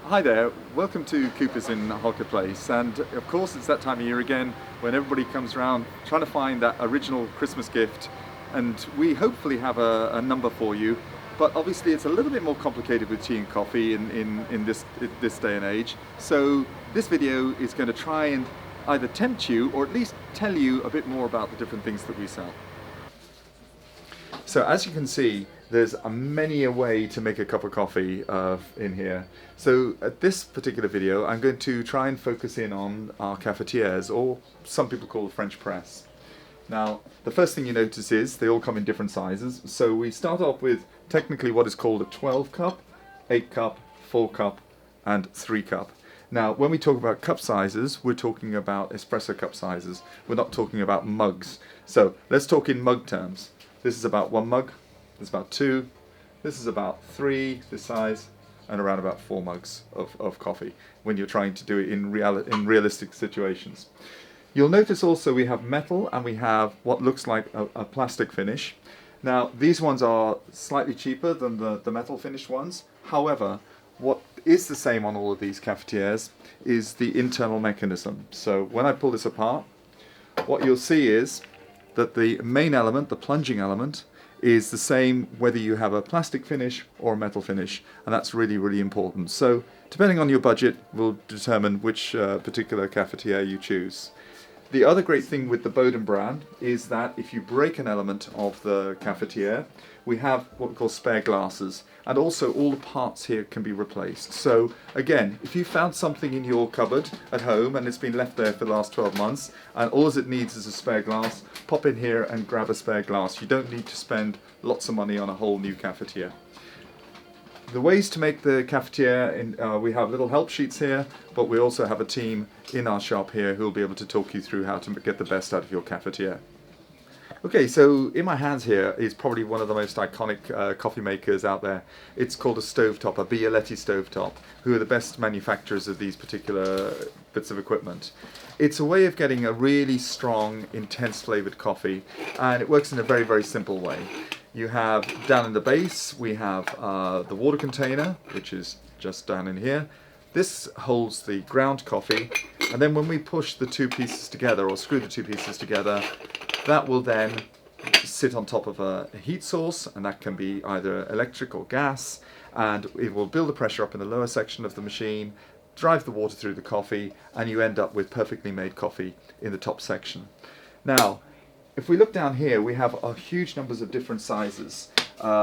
Hi there, welcome to Cooper's in Halkett Place, and of course it's that time of year again when everybody comes around trying to find that original Christmas gift, and we hopefully have a number for you, but obviously it's a little bit more complicated with tea and coffee in this day and age. So this video is going to try and either tempt you or at least tell you a bit more about the different things that we sell. So as you can see, there's many a way to make a cup of coffee in here. So at this particular video, I'm going to try and focus in on our cafetières, or some people call French press. Now, the first thing you notice is they all come in different sizes. So we start off with technically what is called a 12 cup, 8 cup, 4 cup, and 3 cup. Now, when we talk about cup sizes, we're talking about espresso cup sizes. We're not talking about mugs. So let's talk in mug terms. This is about 1 mug, this is about 2, this is about 3, this size, and around about 4 mugs of coffee when you're trying to do it in realistic situations. You'll notice also we have metal and we have what looks like a plastic finish. Now these ones are slightly cheaper than the metal finished ones. However, what is the same on all of these cafetières is the internal mechanism. So when I pull this apart, what you'll see is that the main element, the plunging element, is the same whether you have a plastic finish or a metal finish, and that's really, really important. So depending on your budget will determine which particular cafetière you choose. The other great thing with the Bowden brand is that if you break an element of the cafetière, we have what we call spare glasses, and also all the parts here can be replaced. So again, if you found something in your cupboard at home and it's been left there for the last 12 months and all it needs is a spare glass, pop in here and grab a spare glass. You don't need to spend lots of money on a whole new cafetière. The ways to make the cafetière, we have little help sheets here, but we also have a team in our shop here who will be able to talk you through how to get the best out of your cafetière. Okay, so in my hands here is probably one of the most iconic coffee makers out there. It's called a stovetop, a Bialetti stovetop, who are the best manufacturers of these particular bits of equipment. It's a way of getting a really strong, intense flavoured coffee, and it works in a very, very simple way. You have down in the base, we have the water container, which is just down in here. This holds the ground coffee, and then when we push the two pieces together, or screw the two pieces together, that will then sit on top of a heat source, and that can be either electric or gas, and it will build the pressure up in the lower section of the machine, drive the water through the coffee, and you end up with perfectly made coffee in the top section. Now, if we look down here, we have huge numbers of different sizes,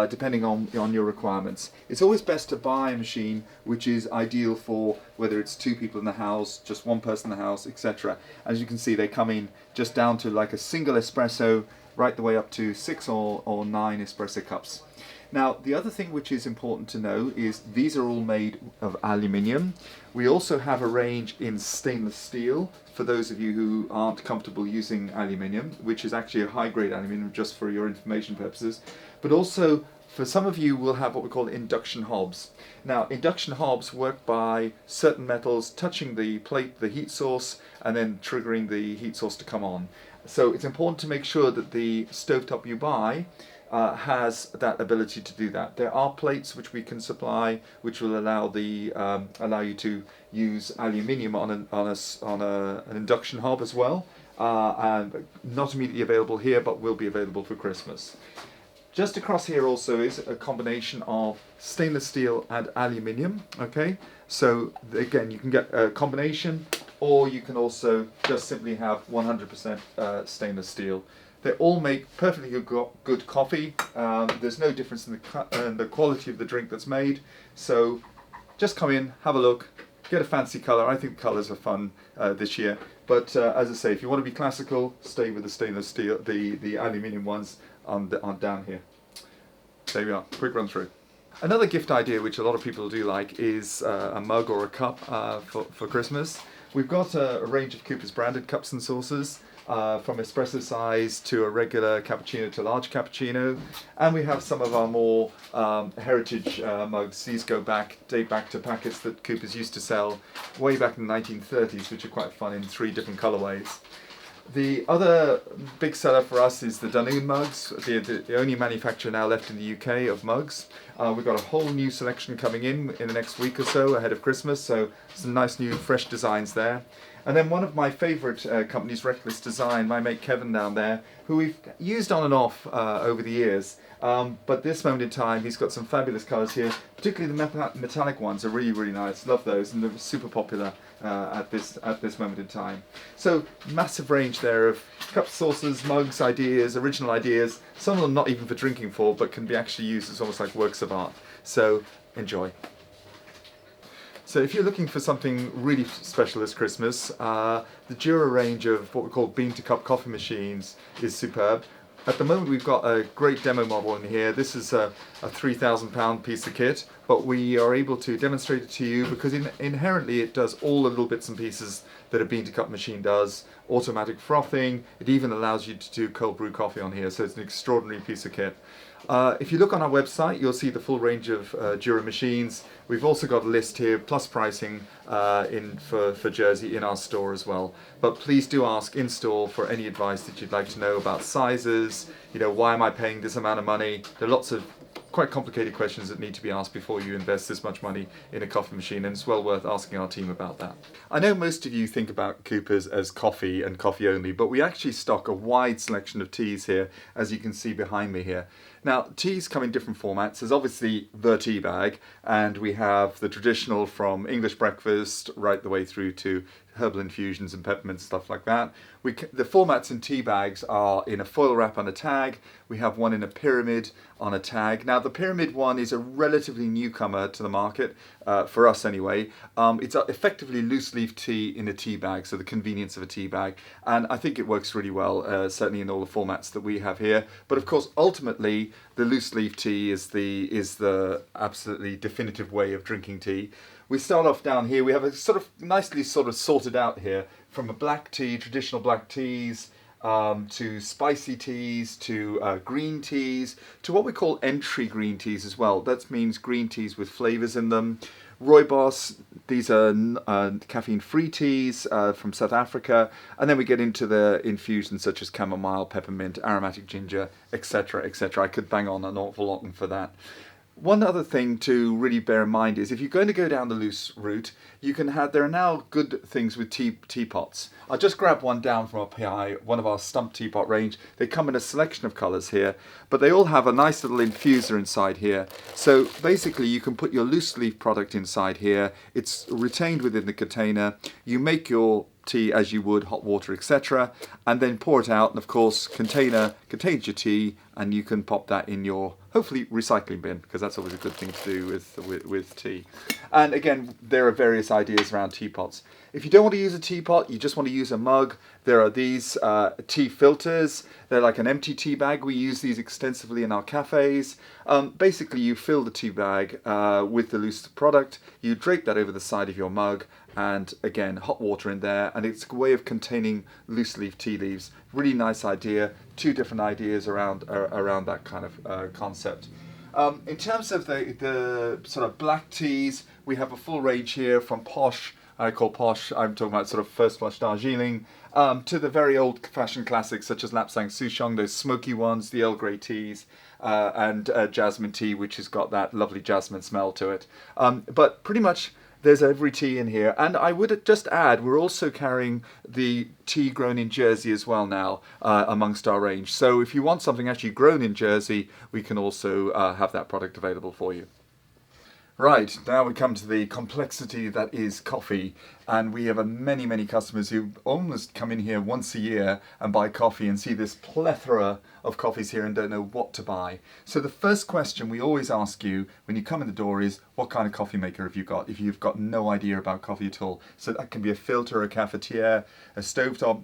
depending on your requirements. It's always best to buy a machine which is ideal for whether it's 2 people in the house, just 1 person in the house, etc. As you can see, they come in just down to like a single espresso, right the way up to 6 or 9 espresso cups. Now, the other thing which is important to know is these are all made of aluminium. We also have a range in stainless steel for those of you who aren't comfortable using aluminium, which is actually a high-grade aluminium just for your information purposes. But also, for some of you, we'll have what we call induction hobs. Now, induction hobs work by certain metals touching the plate, the heat source, and then triggering the heat source to come on. So it's important to make sure that the stovetop you buy has that ability to do that. There are plates which we can supply, which will allow you to use aluminium on an induction hob as well, and not immediately available here, but will be available for Christmas. Just across here also is a combination of stainless steel and aluminium. Okay, so again, you can get a combination, or you can also just simply have 100% stainless steel. They all make perfectly good coffee. There's no difference in the quality of the drink that's made. So just come in, have a look, get a fancy colour. I think colours are fun this year. But as I say, if you want to be classical, stay with the stainless steel, the aluminium ones on down here. There we are, quick run through. Another gift idea which a lot of people do like is a mug or a cup for Christmas. We've got a range of Cooper's branded cups and saucers. From espresso size to a regular cappuccino to large cappuccino, and we have some of our more heritage mugs. These date back to packets that Cooper's used to sell way back in the 1930s, which are quite fun in 3 different colorways. The other big seller for us is the Dunoon mugs, the only manufacturer now left in the UK of mugs. We've got a whole new selection coming in the next week or so ahead of Christmas, so some nice new fresh designs there. And then one of my favourite companies, Reckless Design, my mate Kevin down there, who we've used on and off over the years. But this moment in time, he's got some fabulous colours here, particularly the metallic ones are really, really nice. Love those, and they're super popular at this moment in time. So massive range there of cups, saucers, mugs, ideas, original ideas. Some of them not even for drinking for, but can be actually used as almost like works of art. So enjoy. So if you're looking for something really special this Christmas, the Jura range of what we call bean-to-cup coffee machines is superb. At the moment we've got a great demo model in here. This is a £3,000 piece of kit, but we are able to demonstrate it to you because inherently it does all the little bits and pieces that a bean-to-cup machine does. Automatic frothing, it even allows you to do cold brew coffee on here, so it's an extraordinary piece of kit. If you look on our website, you'll see the full range of Jura machines. We've also got a list here, plus pricing for Jersey in our store as well. But please do ask in store for any advice that you'd like to know about sizes, why am I paying this amount of money? There are lots of quite complicated questions that need to be asked before you invest this much money in a coffee machine, and it's well worth asking our team about that. I know most of you think about Coopers as coffee and coffee only, but we actually stock a wide selection of teas here, as you can see behind me here. Now, teas come in different formats. There's obviously the tea bag, and we have the traditional from English breakfast right the way through to herbal infusions and peppermints, stuff like that. The formats in tea bags are in a foil wrap on a tag. We have one in a pyramid on a tag. Now, the pyramid one is a relatively newcomer to the market, for us anyway. It's effectively loose leaf tea in a tea bag, so the convenience of a tea bag. And I think it works really well, certainly in all the formats that we have here. But of course, ultimately, the loose leaf tea is the absolutely definitive way of drinking tea. We start off down here. We have a nicely sorted out here from a black tea, traditional black teas, to spicy teas, to green teas, to what we call entry green teas as well. That means green teas with flavours in them. Rooibos, these are caffeine-free teas from South Africa, and then we get into the infusions such as chamomile, peppermint, aromatic ginger, etc., etc. I could bang on an awful lot for that. One other thing to really bear in mind is if you're going to go down the loose route, there are now good things with teapots. I'll just grab one down from our PI, one of our stump teapot range. They come in a selection of colours here, but they all have a nice little infuser inside here. So basically you can put your loose leaf product inside here. It's retained within the container. You make your tea as you would hot water, etc., and then pour it out, and of course container contains your tea, and you can pop that in your hopefully recycling bin, because that's always a good thing to do with tea. And again, there are various ideas around teapots. If you don't want to use a teapot, you just want to use a mug, there are these tea filters. They're like an empty tea bag. We use these extensively in our cafes. Basically, you fill the tea bag with the loose product, you drape that over the side of your mug, and again, hot water in there, and it's a way of containing loose leaf tea leaves. Really nice idea. Two different ideas around that kind of concept. In terms of the sort of black teas, we have a full range here from posh. I call posh, I'm talking about sort of first flush Darjeeling, to the very old-fashioned classics such as Lapsang Souchong, those smoky ones, the Earl Grey teas, and jasmine tea, which has got that lovely jasmine smell to it. But pretty much there's every tea in here. And I would just add, we're also carrying the tea grown in Jersey as well now amongst our range. So if you want something actually grown in Jersey, we can also have that product available for you. Right, now we come to the complexity that is coffee, and we have many customers who almost come in here once a year and buy coffee and see this plethora of coffees here and don't know what to buy. So the first question we always ask you when you come in the door is, what kind of coffee maker have you got, if you've got no idea about coffee at all? So that can be a filter, a cafetiere, a stovetop,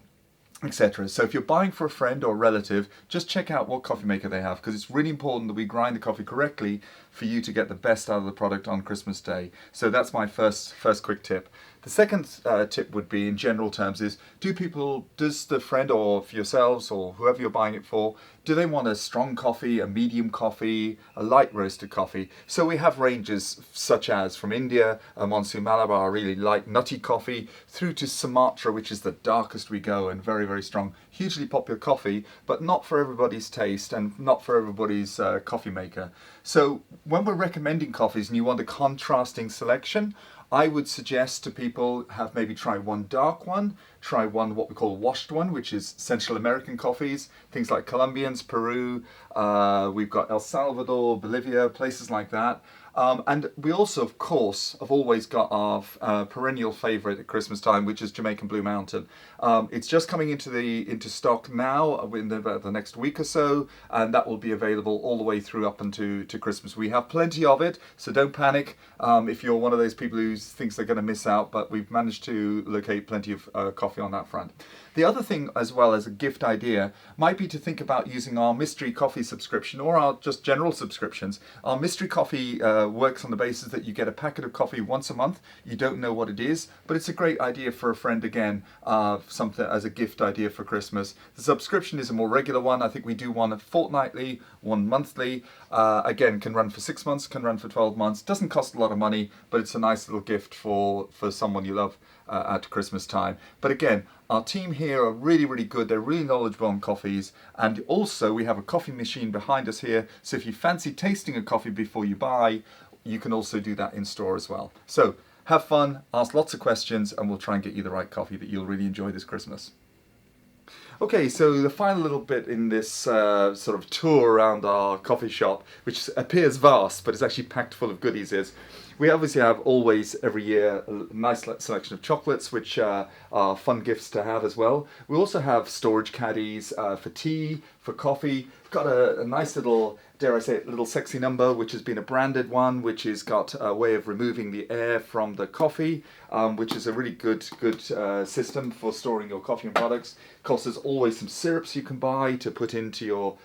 etc. So if you're buying for a friend or relative, just check out what coffee maker they have, because it's really important that we grind the coffee correctly for you to get the best out of the product on Christmas Day. So that's my first quick tip. The second tip would be, in general terms, is does the friend or for yourselves or whoever you're buying it for, do they want a strong coffee, a medium coffee, a light roasted coffee? So we have ranges such as from India, Monsoon Malabar, really light nutty coffee, through to Sumatra, which is the darkest we go and very, very strong. Hugely popular coffee, but not for everybody's taste and not for everybody's coffee maker. So when we're recommending coffees and you want a contrasting selection, I would suggest to people have maybe try one dark one, try one what we call washed one, which is Central American coffees, things like Colombians, Peru, we've got El Salvador, Bolivia, places like that. And we also, of course, have always got our perennial favourite at Christmas time, which is Jamaican Blue Mountain. It's just coming into stock now in the next week or so, and that will be available all the way through up into Christmas. We have plenty of it, so don't panic if you're one of those people who thinks they're going to miss out, but we've managed to locate plenty of coffee on that front. The other thing, as well as a gift idea, might be to think about using our mystery coffee subscription or our just general subscriptions. Our mystery coffee works on the basis that you get a packet of coffee once a month. You don't know what it is, but it's a great idea for a friend again, something as a gift idea for Christmas. The subscription is a more regular one. I think we do one fortnightly, one monthly. Again, can run for 6 months, can run for 12 months. Doesn't cost a lot of money, but it's a nice little gift for someone you love at Christmas time. But again, our team here are really, really good. They're really knowledgeable on coffees. And also we have a coffee machine behind us here. So if you fancy tasting a coffee before you buy, you can also do that in store as well. So have fun, ask lots of questions, and we'll try and get you the right coffee that you'll really enjoy this Christmas. Okay, so the final little bit in this sort of tour around our coffee shop, which appears vast, but is actually packed full of goodies, is we obviously have always, every year, a nice selection of chocolates, which are fun gifts to have as well. We also have storage caddies for tea, for coffee. We've got a nice little, dare I say it, little sexy number, which has been a branded one, which has got a way of removing the air from the coffee, which is a really good system for storing your coffee and products. Of course, there's always some syrups you can buy to put into your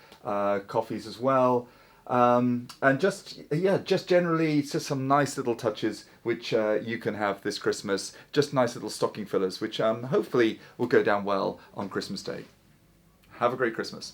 coffees as well. And just generally, it's just some nice little touches which you can have this Christmas. Just nice little stocking fillers, which hopefully will go down well on Christmas Day. Have a great Christmas.